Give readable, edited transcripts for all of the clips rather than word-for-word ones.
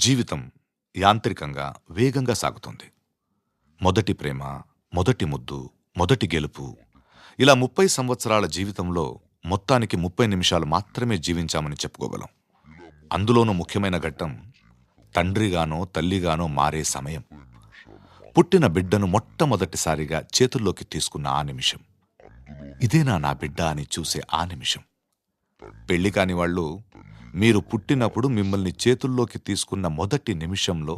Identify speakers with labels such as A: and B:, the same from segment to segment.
A: జీవితం యాంత్రికంగా వేగంగా సాగుతుంది. మొదటి ప్రేమ, మొదటి ముద్దు, మొదటి గెలుపు, ఇలా 30 సంవత్సరాల జీవితంలో మొత్తానికి 30 నిమిషాలు మాత్రమే జీవించామని చెప్పుకోగలం. అందులోనూ ముఖ్యమైన ఘట్టం తండ్రిగానో తల్లిగానో మారే సమయం. పుట్టిన బిడ్డను మొట్టమొదటిసారిగా చేతుల్లోకి తీసుకున్న ఆ నిమిషం. ఇదేనా నా బిడ్డ అని చూసే ఆ నిమిషం. పెళ్లి కాని వాళ్ళు మీరు పుట్టినప్పుడు మిమ్మల్ని చేతుల్లోకి తీసుకున్న మొదటి నిమిషంలో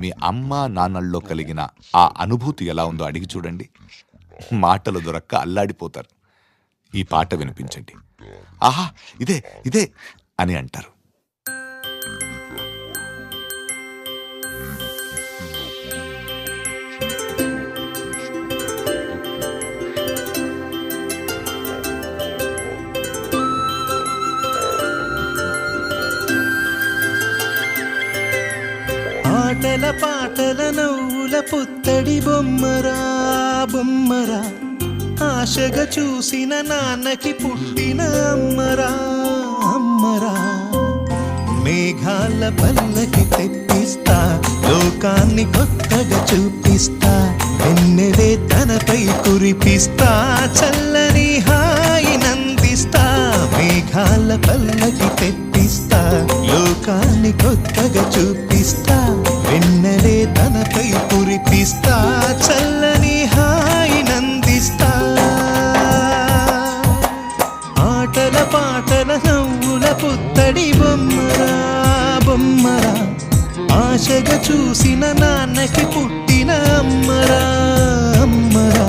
A: మీ అమ్మా నాన్నల్లో కలిగిన ఆ అనుభూతి ఎలా ఉందో అడిగి చూడండి. మాటలు దొరక్క అల్లాడిపోతారు. ఈ పాట వినిపించండి. ఆహా, ఇదే ఇదే అని అంటారు.
B: ఆటల పాటల నవ్వుల పుత్తడి బొమ్మరా బొమ్మరా, ఆశగా చూసిన నాన్నకి పుట్టిన అమ్మరా అమ్మరా. మేఘాల పల్లకి తెప్పిస్తా, లోకాన్ని కొత్తగా చూపిస్తా, వెన్నెలే తనపై కురిపిస్తా, చల్లని హాయి నందిస్తా. మేఘాల పల్లకి తెప్పిస్తా, లోకాన్ని కొత్తగా చూపిస్తా, వెన్నెలే తనపై కురిపిస్తా, చల్లని హాయి నందిస్తా. ఆటల పాటల నవ్వుల పుత్తడి బొమ్మరా బొమ్మరా, ఆశగా చూసిన నాన్నకి పుట్టిన అమ్మరా అమ్మరా.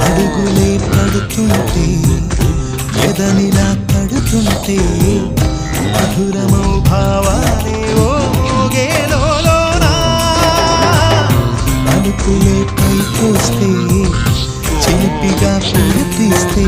B: అడుగులే పడుతుంటే, ఎదనిలా పడుతుంటే, మధురమౌ భావాలే ఓ మోగేలోనా. అలుపులే పైకొస్తే, చిలిపిగా కురిపిస్తే,